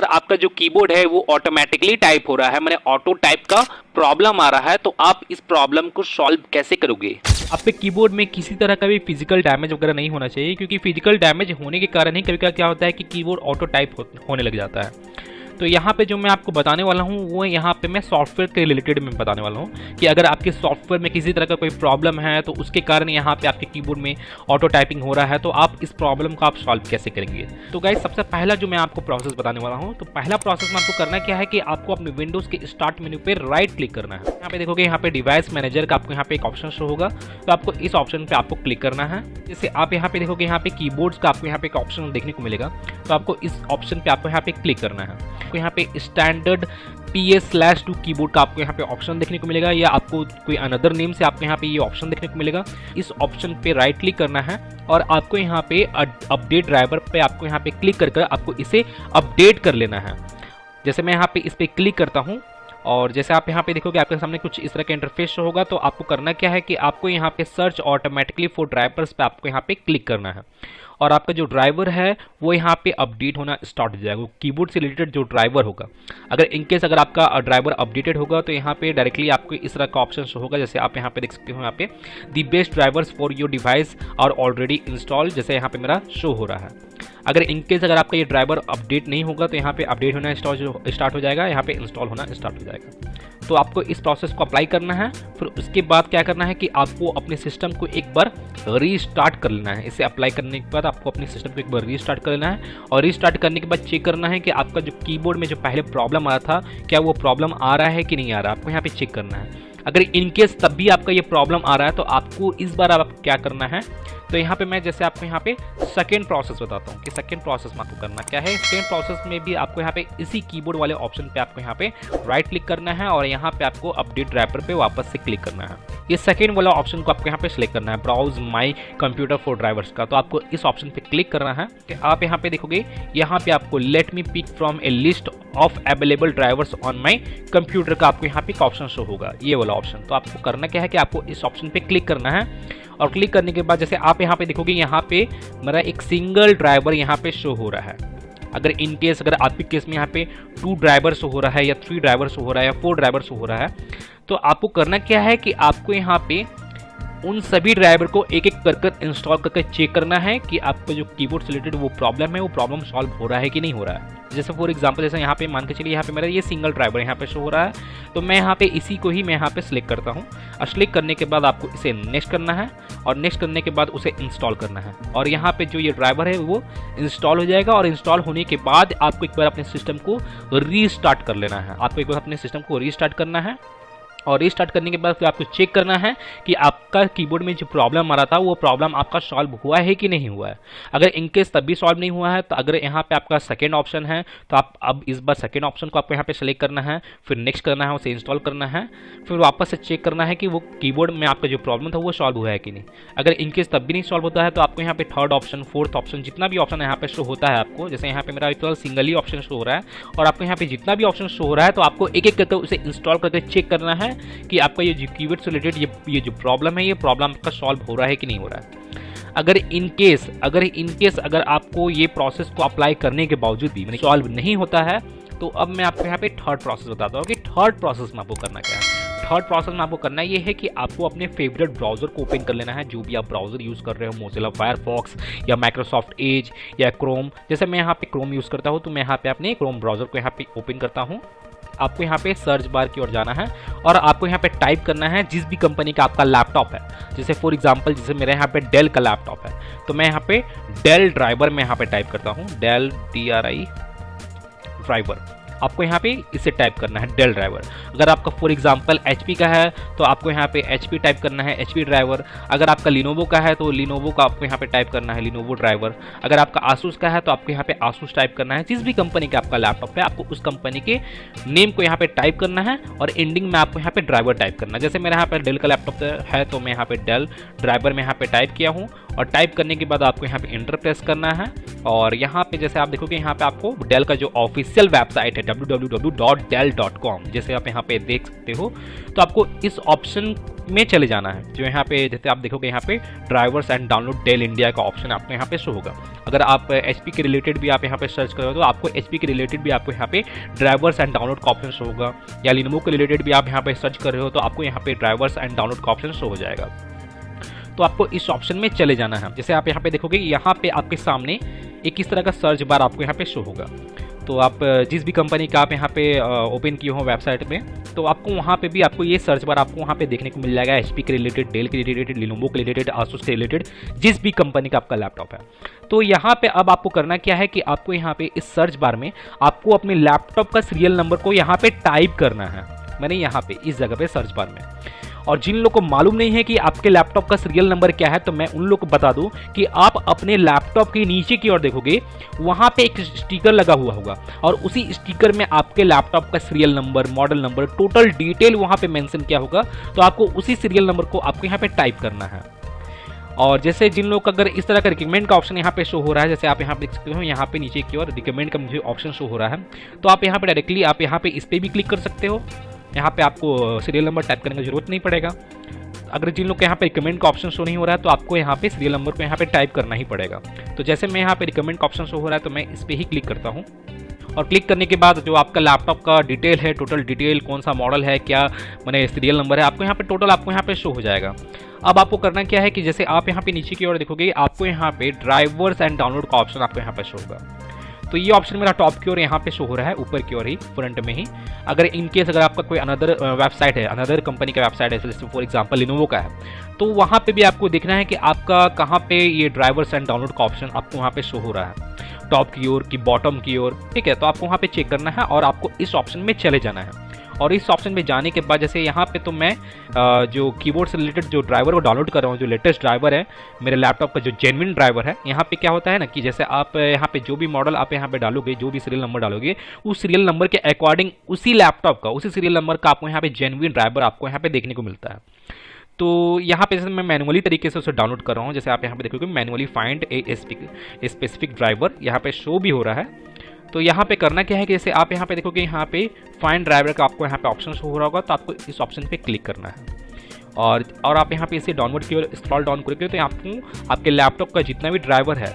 अगर आपका जो कीबोर्ड है वो ऑटोमेटिकली टाइप हो रहा है, माने ऑटो टाइप का प्रॉब्लम आ रहा है, तो आप इस प्रॉब्लम को सॉल्व कैसे करोगे? आपके कीबोर्ड में किसी तरह का भी फिजिकल डैमेज वगैरह नहीं होना चाहिए, क्योंकि फिजिकल डैमेज होने के कारण ही कभी कभी क्या होता है कि कीबोर्ड ऑटो टाइप होने लग जाता है। तो यहाँ पे जो मैं आपको बताने वाला हूँ वो यहाँ पे मैं सॉफ्टवेयर के रिलेटेड में बताने वाला हूँ कि अगर आपके सॉफ्टवेयर में किसी तरह का कोई प्रॉब्लम है तो उसके कारण यहाँ पे आपके कीबोर्ड में ऑटो टाइपिंग हो रहा है, तो आप इस प्रॉब्लम को आप सॉल्व कैसे करेंगे। तो गाइस सबसे पहला जो मैं आपको प्रोसेस बताने वाला हूँ, तो पहला प्रोसेस में आपको करना क्या है कि आपको अपने विंडोज़ के स्टार्ट मेन्यू पे राइट क्लिक करना है। यहाँ पे देखोगे यहाँ पे डिवाइस मैनेजर का आपको यहाँ पे एक ऑप्शन शो होगा, तो आपको इस ऑप्शन पे आपको क्लिक करना है। जैसे आप यहाँ पे देखोगे यहाँ पे कीबोर्ड्स का आपको यहाँ पे एक ऑप्शन देखने को मिलेगा, तो आपको इस ऑप्शन पे आपको यहाँ पे क्लिक करना है। आपको यहाँ पे स्टैंडर्ड PS/2 कीबोर्ड का आपको यहाँ पे ऑप्शन देखने को मिलेगा, या आपको कोई अनदर नेम से आपको यहाँ पे ये ऑप्शन देखने को मिलेगा। इस ऑप्शन पे राइट क्लिक करना है और आपको यहाँ पे अपडेट ड्राइवर पे आपको यहाँ पे क्लिक कर आपको इसे अपडेट कर लेना है। जैसे मैं यहाँ पे इस पे क्लिक करता हूँ और जैसे आप यहाँ पे देखोगे आपके सामने कुछ इस तरह का इंटरफेस होगा, तो आपको करना क्या है कि आपको यहाँ पे सर्च ऑटोमेटिकली फॉर ड्राइवर्स पे आपको यहाँ पे क्लिक करना है और आपका जो ड्राइवर है वो यहाँ पे अपडेट होना स्टार्ट हो जाएगा। कीबोर्ड से रिलेटेड जो ड्राइवर होगा, अगर इनकेस अगर आपका ड्राइवर अपडेटेड होगा तो यहाँ पे डायरेक्टली आपको इस तरह का ऑप्शन शो होगा। जैसे आप यहाँ पे देख सकते हो, यहाँ पे the best drivers for your device are already install, जैसे यहाँ पे मेरा शो हो रहा है। अगर इनकेस अगर आपका ये ड्राइवर अपडेट नहीं होगा तो यहाँ पे अपडेट होना स्टार्ट हो जाएगा, यहाँ पे इंस्टॉल होना स्टार्ट हो जाएगा। तो आपको इस प्रोसेस को अप्लाई करना है। फिर उसके बाद क्या करना है कि आपको अपने सिस्टम को एक बार रीस्टार्ट कर लेना है। इसे अप्लाई करने के बाद आपको अपने सिस्टम को एक बार रीस्टार्ट कर लेना है और रीस्टार्ट करने के बाद चेक करना है कि आपका जो कीबोर्ड में जो पहले प्रॉब्लम आ रहा था, क्या वो प्रॉब्लम आ रहा है कि नहीं आ रहा है, आपको यहाँ पे चेक करना है। अगर इनकेस तब भी आपका ये प्रॉब्लम आ रहा है तो आपको इस बार आप क्या करना है, तो यहाँ पे मैं जैसे आपको यहाँ पे सेकेंड प्रोसेस बताता हूँ कि सेकेंड प्रोसेस में आपको करना क्या है। सेकेंड प्रोसेस में भी आपको यहाँ पे इसी कीबोर्ड वाले ऑप्शन पे आपको यहाँ पे राइट क्लिक करना है और यहाँ पे आपको अपडेट ड्राइवर पे वापस से क्लिक करना है। ये सेकेंड वाला ऑप्शन को आपको यहाँ पे सिलेक्ट करना है, browse my computer for drivers का। तो आपको इस ऑप्शन पे क्लिक करना है कि आप यहाँ पे देखोगे यहाँ पे आपको let me pick from a list of available drivers on my computer का आपको यहाँ पे एक ऑप्शन शो होगा, ये वाला ऑप्शन। तो आपको करना क्या है कि आपको इस ऑप्शन पे क्लिक करना है और क्लिक करने के बाद जैसे आप यहाँ पे देखोगे यहाँ पे मेरा एक सिंगल ड्राइवर यहाँ पे शो हो रहा है। अगर इन केस अगर आपके केस में यहाँ पे 2 ड्राइवर शो हो रहा है या 3 ड्राइवर शो हो रहा है या 4 ड्राइवर शो हो रहा है, तो आपको करना क्या है कि आपको यहाँ पे उन सभी ड्राइवर को एक एक कर इंस्टॉल करके चेक करना है कि आपका जो कीबोर्ड से रिलेटेड वो प्रॉब्लम है वो प्रॉब्लम सॉल्व हो रहा है कि नहीं हो रहा है। जैसे फॉर एग्जांपल जैसे यहाँ पे मान के चलिए यहाँ पे मेरा ये सिंगल ड्राइवर यहाँ पे शो हो रहा है, तो मैं यहाँ पे इसी को ही मैं यहाँ पे सिलेक्ट करता हूँ और सिलेक्ट करने के बाद आपको इसे नेक्स्ट करना है और नेक्स्ट करने के बाद उसे इंस्टॉल करना है और यहाँ पे जो ये ड्राइवर है वो इंस्टॉल हो जाएगा। और इंस्टॉल होने के बाद आपको एक बार अपने सिस्टम को रीस्टार्ट कर लेना है, आपको एक बार अपने सिस्टम को रीस्टार्ट करना है और रीस्टार्ट करने के बाद फिर आपको चेक करना है कि आपका कीबोर्ड में जो प्रॉब्लम आ रहा था वो प्रॉब्लम आपका सॉल्व हुआ है कि नहीं हुआ है। अगर इनकेस तब भी सॉल्व नहीं हुआ है तो अगर यहाँ पे आपका सेकेंड ऑप्शन है तो आप अब इस बार सेकेंड ऑप्शन को आपको यहाँ पे सेलेक्ट करना है, फिर नेक्स्ट करना है, उसे इंस्टॉल करना है, फिर वापस से चेक करना है कि वो कीबोर्ड में आपका जो प्रॉब्लम था वो सॉल्व हुआ है कि नहीं। अगर इनकेस तब भी नहीं सॉल्व होता है तो आपको यहाँ पे थर्ड ऑप्शन, फोर्थ ऑप्शन, जितना भी ऑप्शन यहाँ पे शो होता है आपको, जैसे यहाँ पे मेरा केवल सिंगल ही ऑप्शन शो हो रहा है और आपको यहाँ पे जितना भी ऑप्शन शो हो रहा है तो आपको एक एक करके उसे इंस्टॉल करके चेक करना है कि आपका ये कीबोर्ड से रिलेटेड ये जो प्रॉब्लम है ये प्रॉब्लम आपका सॉल्व हो रहा है कि नहीं हो रहा है। अगर इनकेस अगर आपको ये प्रोसेस को अप्लाई करने के बावजूद भी सॉल्व नहीं होता है तो अब मैं आपको यहाँ पे थर्ड प्रोसेस बताता हूँ कि थर्ड प्रोसेस में आपको करना क्या है। थर्ड प्रोसेस में आपको करना ये है कि आपको अपने फेवरेट ब्राउजर को ओपन कर लेना है, जो भी आप ब्राउजर यूज़ कर रहे हो, मोजिला फायरफॉक्स या माइक्रोसॉफ्ट एज या क्रोम। जैसे मैं यहाँ पे क्रोम यूज़ करता हूँ तो मैं यहाँ पे अपने क्रोम ब्राउजर को यहाँ पे ओपन करता हूँ। आपको यहाँ पे सर्च बार की ओर जाना है और आपको यहाँ पे टाइप करना है जिस भी कंपनी का आपका लैपटॉप है। जैसे फॉर एग्जांपल जैसे मेरे यहाँ पे डेल का लैपटॉप है तो मैं यहाँ पे डेल ड्राइवर में यहाँ पे टाइप करता हूँ, डेल DRI ड्राइवर। आपको यहाँ पे इसे टाइप करना है डेल ड्राइवर। अगर आपका फॉर एग्जांपल HP का है तो आपको यहाँ पे HP टाइप करना है, HP ड्राइवर। अगर आपका लिनोवो का है तो लिनोवो का आपको यहाँ पे टाइप करना है, लिनोवो ड्राइवर। अगर आपका आसूस का है तो आपको यहाँ पे आसूस टाइप करना है। जिस भी कंपनी का आपका लैपटॉप है आपको उस कंपनी के नेम को यहाँ पे टाइप करना है और एंडिंग में आपको यहाँ पे ड्राइवर टाइप करना है। जैसे मेरे यहाँ पे डेल का लैपटॉप है तो मैं यहाँ पे डेल ड्राइवर में यहाँ पे टाइप किया हूँ और टाइप करने के बाद आपको यहाँ पे इंटर प्रेस करना है और यहाँ पे जैसे आप देखोगे यहाँ पे आपको डेल का जो ऑफिशियल वेबसाइट है www.dell.com, जैसे आप यहाँ यहाँ पे देख सकते हो। तो आपको इस ऑप्शन में चले जाना है, जो यहाँ पे जैसे आप देखोगे यहाँ पे drivers and download Dell India का ऑप्शन आपको यहाँ पे शो होगा। अगर आप HP के रिलेटेड भी आप यहाँ पे सर्च करो तो आपको HP के रिलेटेड भी आपको यहाँ पे ड्राइवर्स एंड डाउनलोड का ऑप्शन शो होगा, या लिनोवो के रिलेटेड भी आप यहाँ पे सर्च कर रहे हो तो आपको यहाँ पे ड्राइवर्स एंड डाउनलोड का ऑप्शन शो हो जाएगा। तो आपको इस ऑप्शन में चले जाना है। जैसे आप यहाँ पे देखोगे यहाँ पे आपके सामने एक इस तरह का सर्च बार आपको यहाँ पे शो होगा। तो आप जिस भी कंपनी का आप यहाँ पे ओपन किए हो वेबसाइट में, तो आपको वहाँ पे भी आपको ये सर्च बार आपको वहाँ पे देखने को मिल जाएगा। HP के रिलेटेड, डेल के रिलेटेड, लिनोवो के रिलेटेड, आसूस के रिलेटेड, जिस भी कंपनी का आपका लैपटॉप है। तो यहाँ पे अब आपको करना क्या है कि आपको यहाँ पे इस सर्च बार में आपको अपने लैपटॉप का सीरियल नंबर को यहाँ पे टाइप करना है, मैंने यहाँ पे इस जगह पे सर्च बार में। और जिन लोगों को मालूम नहीं है कि आपके लैपटॉप का सीरियल नंबर क्या है, तो मैं उन लोगों को बता दूं कि आप अपने लैपटॉप के नीचे की ओर देखोगे, वहां पे एक स्टिकर लगा हुआ होगा और उसी स्टिकर में आपके लैपटॉप का serial number, model number, total detail वहां पे मेंशन किया होगा। तो आपको उसी सीरियल नंबर को आपको यहाँ पे टाइप करना है। और जैसे जिन लोग अगर इस तरह का रिकमेंड का ऑप्शन यहाँ पे शो हो रहा है, जैसे आप यहाँ पे देख सकते हो, यहाँ पे नीचे की ओर रिकमेंड का मुझे ऑप्शन शो हो रहा है, तो आप यहाँ पे डायरेक्टली आप यहाँ पे इस पर भी क्लिक कर सकते हो। यहाँ पे आपको सीरियल नंबर टाइप करने की जरूरत नहीं पड़ेगा। अगर जिन लोग के यहाँ पे रिकमेंड का ऑप्शन शो नहीं हो रहा है तो आपको यहाँ पे सीरियल नंबर को यहाँ पे टाइप करना ही पड़ेगा। तो जैसे मैं यहाँ पे रिकमेंड का ऑप्शन शो हो रहा है तो मैं इस पर ही क्लिक करता हूँ। और क्लिक करने के बाद जो आपका लैपटॉप का डिटेल है, टोटल डिटेल, कौन सा मॉडल है, क्या मैंने सीरियल नंबर है, आपको यहाँ पे टोटल आपको यहाँ पे शो हो जाएगा। अब आपको करना क्या है कि जैसे आप यहाँ पे नीचे की ओर देखोगे, आपको यहाँ पे ड्राइवर्स एंड डाउनलोड का ऑप्शन आपको यहाँ पे शो होगा। तो ये ऑप्शन मेरा टॉप की ओर यहाँ पे शो हो रहा है, ऊपर की ओर ही, फ्रंट में ही। अगर इन केस अगर आपका कोई अनदर वेबसाइट है, अनदर कंपनी का वेबसाइट है, जैसे फॉर एग्जांपल लिनोवो का है, तो वहाँ पे भी आपको देखना है कि आपका कहाँ पे ये ड्राइवर्स एंड डाउनलोड का ऑप्शन आपको वहाँ पे शो हो रहा है, टॉप की ओर कि बॉटम की ओर, ठीक है। तो आपको वहाँ पे चेक करना है और आपको इस ऑप्शन में चले जाना है। और इस ऑप्शन में जाने के बाद जैसे यहाँ पे तो मैं जो कीबोर्ड से रिलेटेड जो ड्राइवर को डाउनलोड कर रहा हूँ, जो लेटेस्ट ड्राइवर है मेरे लैपटॉप का, जो जेन्युइन ड्राइवर है, यहाँ पे क्या होता है ना कि जैसे आप यहाँ पे जो भी मॉडल आप यहाँ पे डालोगे, जो भी सीरियल नंबर डालोगे, उस सीरियल नंबर के अकॉर्डिंग उसी लैपटॉप का, उसी सीरियल नंबर का आपको यहाँ पे जेन्युइन ड्राइवर आपको यहाँ पे देखने को मिलता है। तो यहाँ पे जैसे मैं मैनुअली तरीके से उसे डाउनलोड कर रहा हूँ, जैसे आप यहाँ पे देखोगे manually find a specific driver यहाँ पे शो भी हो रहा है। तो यहाँ पे करना क्या है कि जैसे आप यहाँ पे देखोगे, यहाँ पे फाइंड ड्राइवर का आपको यहाँ पे ऑप्शन शो हो रहा होगा, तो आपको इस ऑप्शन पे क्लिक करना है। और आप यहाँ पे इसे डाउनलोड की ओर स्क्रॉल डाउन करोगे तो आपको आपके लैपटॉप का जितना भी ड्राइवर है,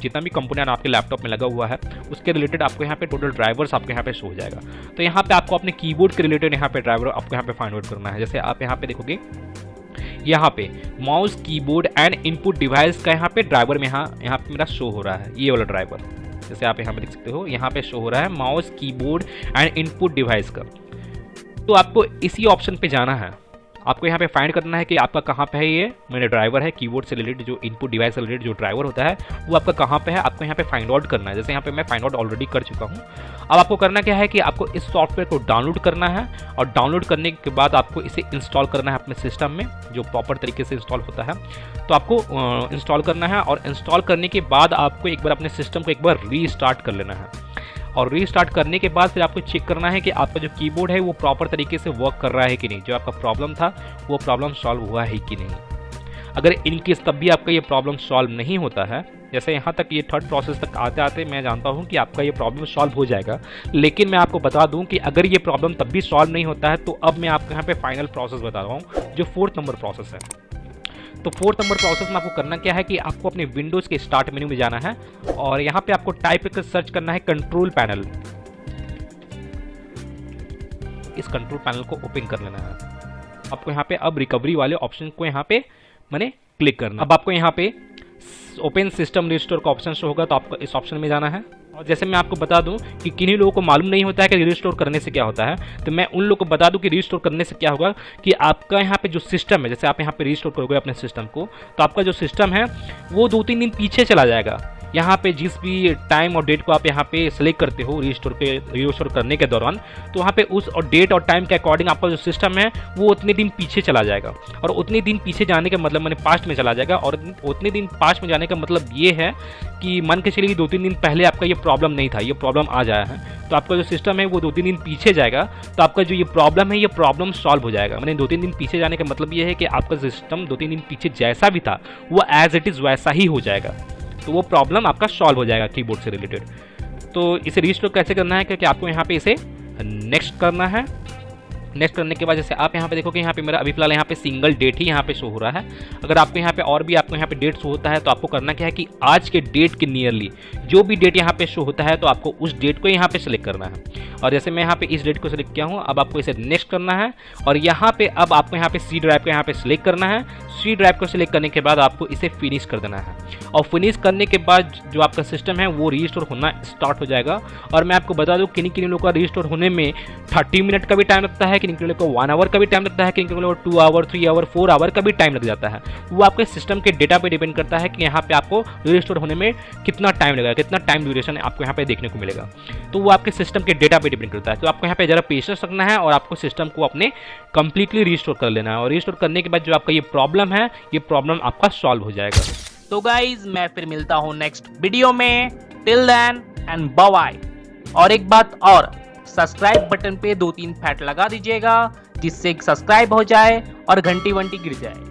जितना भी कंपोनेंट आपके लैपटॉप में लगा हुआ है, उसके रिलेटेड आपको यहाँ पे टोटल ड्राइवर्स आपको यहाँ पे शो हो जाएगा। तो यहाँ पे आपको अपने कीबोर्ड के रिलेटेड यहाँ पे ड्राइवर आपको यहाँ पे फाइंड आउट करना है। जैसे आप यहाँ पे देखोगे, यहाँ पे mouse, keyboard and input device का यहाँ पे ड्राइवर में यहाँ पे मेरा शो हो रहा है, ये वाला ड्राइवर। जैसे आप यहाँ पे देख सकते हो, यहाँ पे शो हो रहा है mouse, keyboard and input device का। तो आपको इसी ऑप्शन पे जाना है। आपको यहाँ पे फाइंड करना है कि आपका कहाँ पे है ये मेरा ड्राइवर है, कीबोर्ड से रिलेटेड जो इनपुट डिवाइस से रिलेटेड जो ड्राइवर होता है वो आपका कहाँ पे है, आपको यहाँ पे फाइंड आउट करना है। जैसे यहाँ पे मैं फाइंड आउट ऑलरेडी कर चुका हूँ। अब आपको करना क्या है कि आपको इस सॉफ्टवेयर को डाउनलोड करना है और डाउनलोड करने के बाद आपको इसे इंस्टॉल करना है अपने सिस्टम में, जो प्रॉपर तरीके से इंस्टॉल होता है। तो आपको इंस्टॉल करना है और इंस्टॉल करने के बाद आपको एक बार अपने सिस्टम को एक बार रीस्टार्ट कर लेना है। और रीस्टार्ट करने के बाद फिर आपको चेक करना है कि आपका जो कीबोर्ड है वो प्रॉपर तरीके से वर्क कर रहा है कि नहीं, जो आपका प्रॉब्लम था वो प्रॉब्लम सॉल्व हुआ है कि नहीं। अगर इनकेस तब भी आपका ये प्रॉब्लम सॉल्व नहीं होता है, जैसे यहाँ तक ये थर्ड प्रोसेस तक आते आते मैं जानता हूँ कि आपका ये प्रॉब्लम सॉल्व हो जाएगा, लेकिन मैं आपको बता दूँ कि अगर ये प्रॉब्लम तब भी सॉल्व नहीं होता है तो अब मैं आपको यहाँ पे फाइनल प्रोसेस बता रहा हूँ, जो 4th नंबर प्रोसेस है। तो 4th नंबर प्रोसेस में आपको करना क्या है कि आपको अपने विंडोज़ के स्टार्ट मेन्यू में जाना है और यहाँ पे आपको टाइप करके सर्च करना है कंट्रोल पैनल। इस कंट्रोल पैनल को ओपन कर लेना है। आपको यहाँ पे अब रिकवरी वाले ऑप्शन को यहाँ पे मैंने क्लिक करना। अब आपको यहाँ पे ओपन सिस्टम रिस्टोर का ऑप्शन शो होगा, तो आपको इस ऑप्शन में जाना है। और जैसे मैं आपको बता दूं कि किन्हीं लोगों को मालूम नहीं होता है कि रिस्टोर करने से क्या होता है, तो मैं उन लोगों को बता दूं कि रिस्टोर करने से क्या होगा कि आपका यहाँ पे जो सिस्टम है, जैसे आप यहाँ पे रिस्टोर करोगे अपने सिस्टम को, तो आपका जो सिस्टम है वो 2-3 दिन पीछे चला जाएगा। यहाँ पे जिस भी टाइम और डेट को आप यहाँ पे सेलेक्ट करते हो रिस्टोर करने के दौरान, तो वहाँ पे उस और डेट और टाइम के अकॉर्डिंग आपका जो सिस्टम है वो उतने दिन पीछे चला जाएगा। और उतने दिन पीछे जाने का मतलब मैंने पास्ट में चला जाएगा, और उतने दिन पास्ट में जाने का मतलब ये है कि मान के चलिए 2-3 दिन पहले आपका ये प्रॉब्लम नहीं था, ये प्रॉब्लम आ जाया है, तो आपका जो सिस्टम है वो 2-3 दिन पीछे जाएगा, तो आपका जो ये प्रॉब्लम है ये प्रॉब्लम सॉल्व हो जाएगा। मैंने 2-3 दिन पीछे जाने का मतलब ये है कि आपका सिस्टम 2-3 दिन पीछे जैसा भी था वो एज इट इज़ वैसा ही हो जाएगा, तो वो प्रॉब्लम आपका सॉल्व हो जाएगा कीबोर्ड से रिलेटेड। तो इसे रिस्टोर कैसे करना है, क्योंकि आपको यहाँ पे इसे नेक्स्ट करना है नेक्स्ट करने के बाद जैसे आप यहाँ पे देखोगे, यहाँ पे मेरा अभी फिलहाल यहाँ पे सिंगल डेट ही यहाँ पे शो हो रहा है। अगर आपको यहाँ पे और भी आपको यहाँ पे डेट शो होता है तो आपको करना क्या है कि आज के डेट के नियरली जो भी डेट यहाँ पे शो होता है तो आपको उस डेट को यहाँ पे सिलेक्ट करना है। और जैसे मैं यहाँ पे इस डेट को सिलेक्ट किया हूँ, अब आपको इसे नेक्स्ट करना है और यहाँ पे अब आपको यहाँ पे सी ड्राइव को यहाँ पे सिलेक्ट करना है। सी ड्राइव को सिलेक्ट करने के बाद आपको इसे फिनिश कर देना है और फिनिश करने के बाद जो आपका सिस्टम है वो रीस्टोर होना स्टार्ट हो जाएगा। और मैं आपको बता दूं किन्हीं लोगों का रीस्टोर होने में 30 मिनट का भी टाइम लगता है, किन्हीं लोगों को 1 आवर का भी टाइम लगता है, किन्हीं लोगों को 2 आवर 3 आवर 4 आवर का भी टाइम लग जाता है। वो आपके सिस्टम के डेटा पे डिपेंड करता है कि यहाँ पे आपको रीस्टोर होने में कितना टाइम लगेगा, कितना टाइम ड्यूरेशन आपको यहाँ पे देखने को मिलेगा। तो वो आपके सिस्टम के डेटा पे डिपेंड करता है। तो आपको यहाँ पे जरा पेशेंस रखना है और आपको सिस्टम को अपने कंप्लीटली रीस्टोर कर लेना है और रीस्टोर करने के बाद जो आपका ये प्रॉब्लम है, ये प्रॉब्लम आपका सॉल्व हो जाएगा। तो गाइज मैं फिर मिलता हूँ नेक्स्ट वीडियो में। Till then and bye bye. और एक बात और, सब्सक्राइब बटन पे 2-3 फैट लगा दीजिएगा जिससे सब्सक्राइब हो जाए और घंटी वंटी गिर जाए।